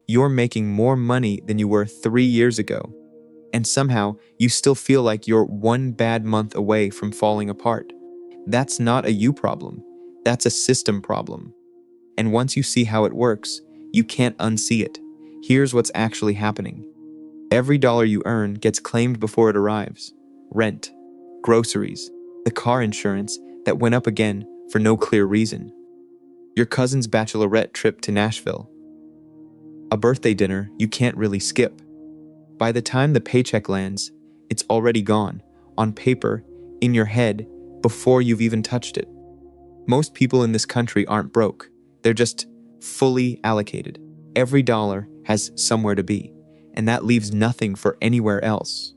You're making more money than you were 3 years ago, and somehow you still feel like you're one bad month away from falling apart. That's not a you problem. That's a system problem. And once you see how it works, you can't unsee it. Here's what's actually happening. Every dollar you earn gets claimed before it arrives. Rent, groceries, the car insurance that went up again for no clear reason, your cousin's bachelorette trip to Nashville, a birthday dinner you can't really skip. By the time the paycheck lands, it's already gone, on paper, in your head, before you've even touched it. Most people in this country aren't broke. They're just fully allocated. Every dollar has somewhere to be, and that leaves nothing for anywhere else.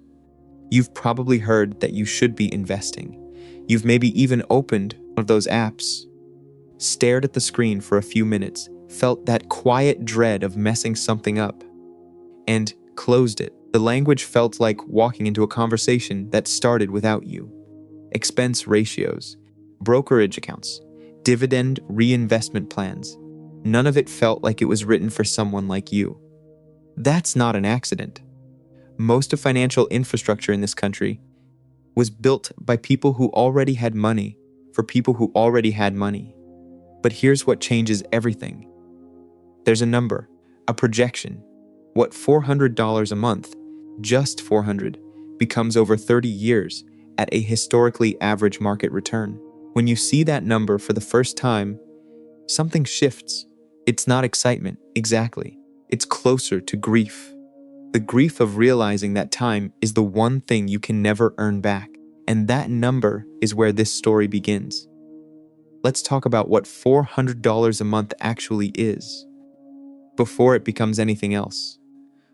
You've probably heard that you should be investing. You've maybe even opened one of those apps, stared at the screen for a few minutes, felt that quiet dread of messing something up, and closed it. The language felt like walking into a conversation that started without you. Expense ratios, brokerage accounts, dividend reinvestment plans. None of it felt like it was written for someone like you. That's not an accident. Most of financial infrastructure in this country was built by people who already had money for people who already had money. But here's what changes everything. There's a number, a projection. What $400 a month, just $400, becomes over 30 years at a historically average market return. When you see that number for the first time, something shifts. It's not excitement, exactly. It's closer to grief. The grief of realizing that time is the one thing you can never earn back. And that number is where this story begins. Let's talk about what $400 a month actually is, before it becomes anything else.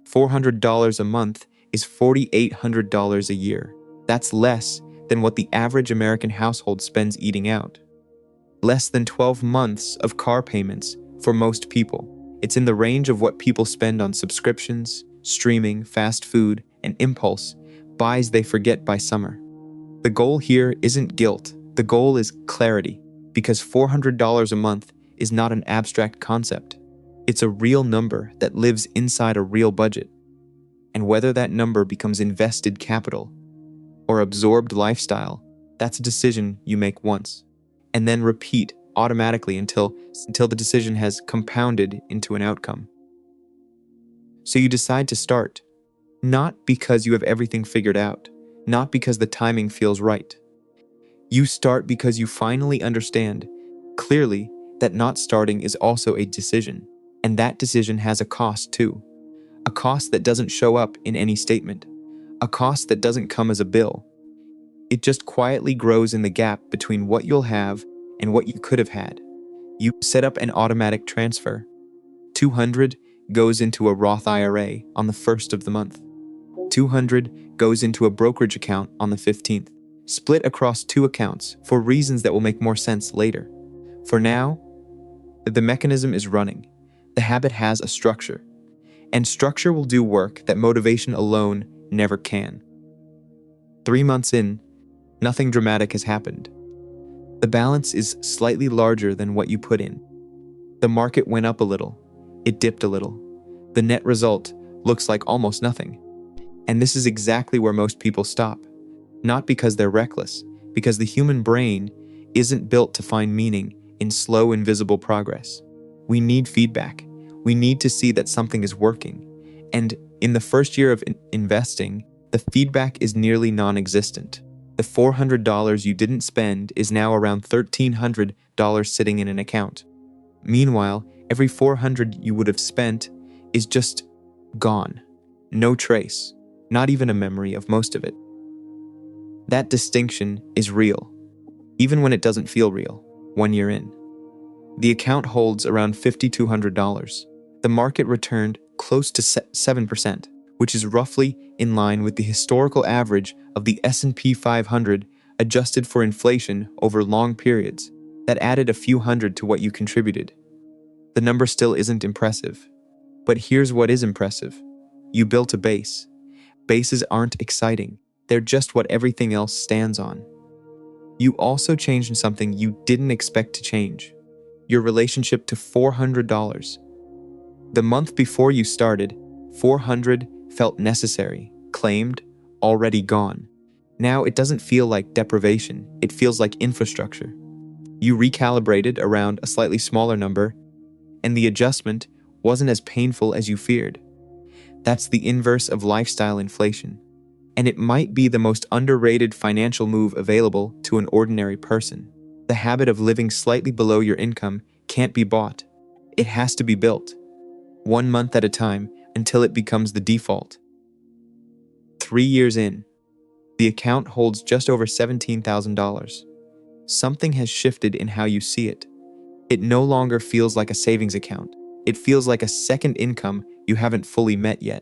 $400 a month is $4,800 a year. That's less than what the average American household spends eating out. Less than 12 months of car payments for most people. It's in the range of what people spend on subscriptions, streaming, fast food, and impulse buys they forget by summer. The goal here isn't guilt. The goal is clarity, because $400 a month is not an abstract concept. It's a real number that lives inside a real budget. And whether that number becomes invested capital or absorbed lifestyle, that's a decision you make once, and then repeat automatically until the decision has compounded into an outcome. So you decide to start, not because you have everything figured out, not because the timing feels right. You start because you finally understand clearly that not starting is also a decision, and that decision has a cost too. A cost that doesn't show up in any statement, a cost that doesn't come as a bill. It just quietly grows in the gap between what you'll have and what you could have had. You set up an automatic transfer. $200 goes into a Roth IRA on the 1st of the month. $200 goes into a brokerage account on the 15th, split across 2 accounts for reasons that will make more sense later. For now, the mechanism is running. The habit has a structure, and structure will do work that motivation alone never can. 3 months in, nothing dramatic has happened. The balance is slightly larger than what you put in. The market went up a little. It dipped a little. The net result looks like almost nothing. And this is exactly where most people stop. Not because they're reckless, because the human brain isn't built to find meaning in slow, invisible progress. We need feedback. We need to see that something is working. And in the first year of investing, the feedback is nearly non-existent. The $400 you didn't spend is now around $1,300 sitting in an account. Meanwhile, every $400 you would have spent is just gone. No trace, not even a memory of most of it. That distinction is real, even when it doesn't feel real, 1 year in. The account holds around $5,200. The market returned close to 7%, which is roughly in line with the historical average of the S&P 500 adjusted for inflation over long periods. That added a few hundred to what you contributed. The number still isn't impressive. But here's what is impressive. You built a base. Bases aren't exciting. They're just what everything else stands on. You also changed something you didn't expect to change. Your relationship to $400. The month before you started, 400 felt necessary, claimed, already gone. Now it doesn't feel like deprivation, it feels like infrastructure. You recalibrated around a slightly smaller number, and the adjustment wasn't as painful as you feared. That's the inverse of lifestyle inflation, and it might be the most underrated financial move available to an ordinary person. The habit of living slightly below your income can't be bought. It has to be built, 1 month at a time, until it becomes the default. 3 years in, the account holds just over $17,000. Something has shifted in how you see it. It no longer feels like a savings account. It feels like a second income you haven't fully met yet.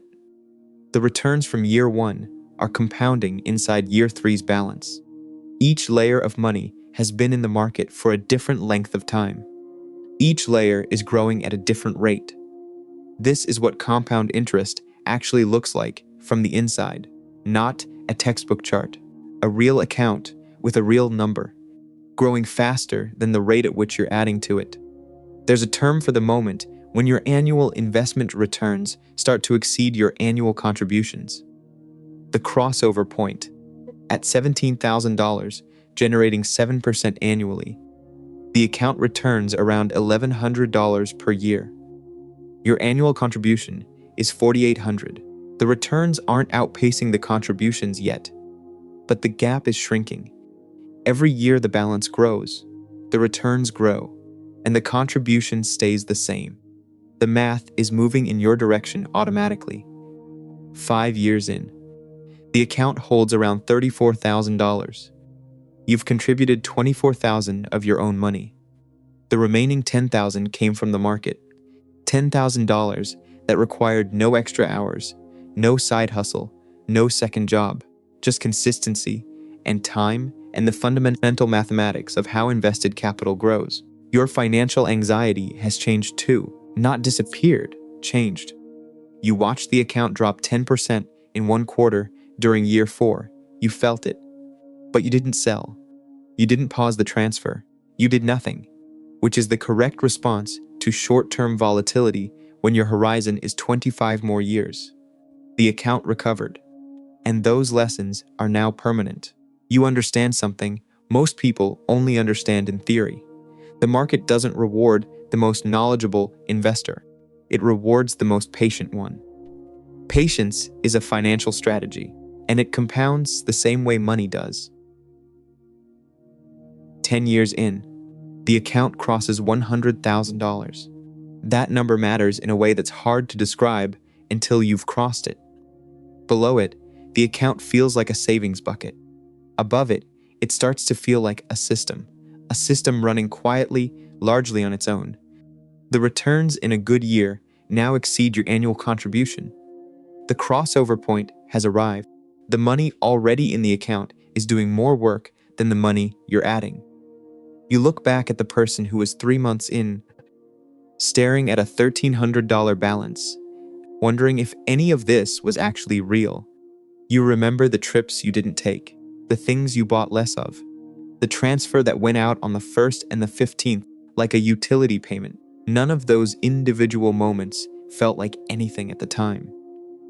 The returns from year 1 are compounding inside year 3's balance. Each layer of money has been in the market for a different length of time. Each layer is growing at a different rate. This is what compound interest actually looks like from the inside, not a textbook chart, a real account with a real number, growing faster than the rate at which you're adding to it. There's a term for the moment when your annual investment returns start to exceed your annual contributions. The crossover point, at $17,000, generating 7% annually. The account returns around $1,100 per year. Your annual contribution is $4,800. The returns aren't outpacing the contributions yet, but the gap is shrinking. Every year the balance grows, the returns grow, and the contribution stays the same. The math is moving in your direction automatically. 5 years in, the account holds around $34,000. You've contributed $24,000 of your own money. The remaining $10,000 came from the market. $10,000 that required no extra hours, no side hustle, no second job, just consistency and time and the fundamental mathematics of how invested capital grows. Your financial anxiety has changed too, not disappeared, changed. You watched the account drop 10% in 1 quarter during year 4. You felt it. But you didn't sell. You didn't pause the transfer. You did nothing, which is the correct response to short-term volatility when your horizon is 25 more years. The account recovered, and those lessons are now permanent. You understand something most people only understand in theory. The market doesn't reward the most knowledgeable investor. It rewards the most patient one. Patience is a financial strategy, and it compounds the same way money does. 10 years in, the account crosses $100,000. That number matters in a way that's hard to describe until you've crossed it. Below it, the account feels like a savings bucket. Above it, it starts to feel like a system running quietly, largely on its own. The returns in a good year now exceed your annual contribution. The crossover point has arrived. The money already in the account is doing more work than the money you're adding. You look back at the person who was 3 months in, staring at a $1,300 balance, wondering if any of this was actually real. You remember the trips you didn't take, the things you bought less of, the transfer that went out on the 1st and the 15th like a utility payment. None of those individual moments felt like anything at the time.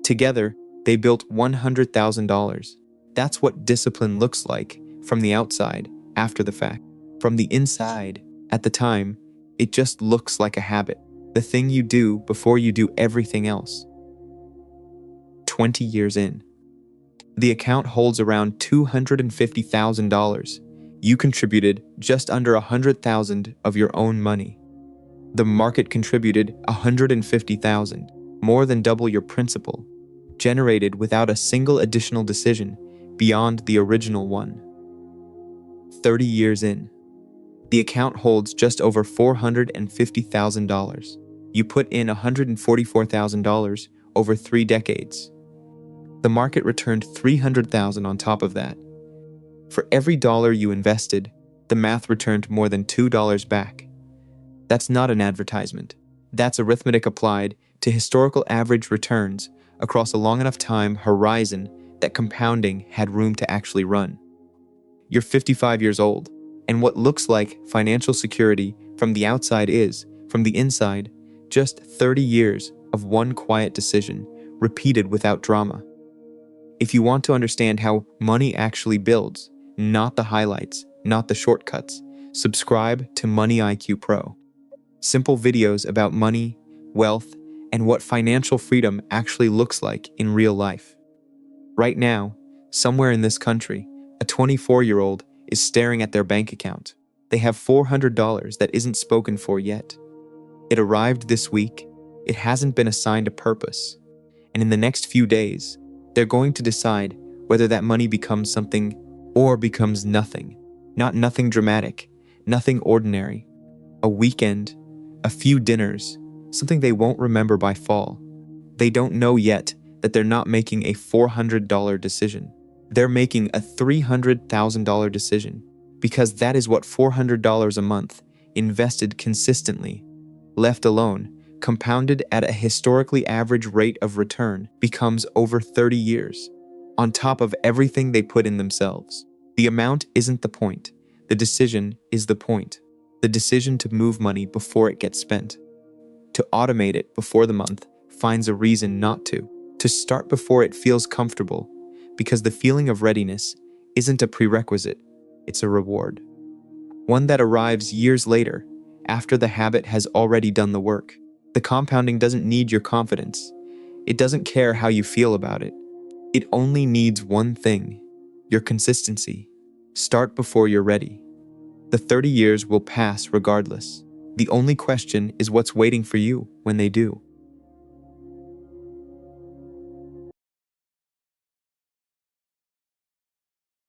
Together, they built $100,000. That's what discipline looks like from the outside, after the fact. From the inside, at the time, it just looks like a habit, the thing you do before you do everything else. 20 years in, the account holds around $250,000. You contributed just under $100,000 of your own money. The market contributed $150,000, more than double your principal, generated without a single additional decision beyond the original one. 30 years in, the account holds just over $450,000. You put in $144,000 over 3 decades. The market returned $300,000 on top of that. For every dollar you invested, the math returned more than $2 back. That's not an advertisement. That's arithmetic applied to historical average returns across a long enough time horizon that compounding had room to actually run. You're 55 years old, and what looks like financial security from the outside is, from the inside, Just 30 years of one quiet decision, repeated without drama. If you want to understand how money actually builds, not the highlights, not the shortcuts, subscribe to Money IQ Pro. Simple videos about money, wealth, and what financial freedom actually looks like in real life. Right now, somewhere in this country, a 24-year-old is staring at their bank account. They have $400 that isn't spoken for yet. It arrived this week. It hasn't been assigned a purpose. And in the next few days, they're going to decide whether that money becomes something or becomes nothing. Not nothing dramatic, nothing ordinary. A weekend, a few dinners, something they won't remember by fall. They don't know yet that they're not making a $400 decision. They're making a $300,000 decision because that is what $400 a month, invested consistently, left alone, compounded at a historically average rate of return, becomes over 30 years, on top of everything they put in themselves. The amount isn't the point. The decision is the point. The decision to move money before it gets spent, to automate it before the month finds a reason not to start before it feels comfortable, because the feeling of readiness isn't a prerequisite, it's a reward. One that arrives years later, after the habit has already done the work. The compounding doesn't need your confidence. It doesn't care how you feel about it. It only needs one thing: your consistency. Start before you're ready. The 30 years will pass regardless. The only question is what's waiting for you when they do.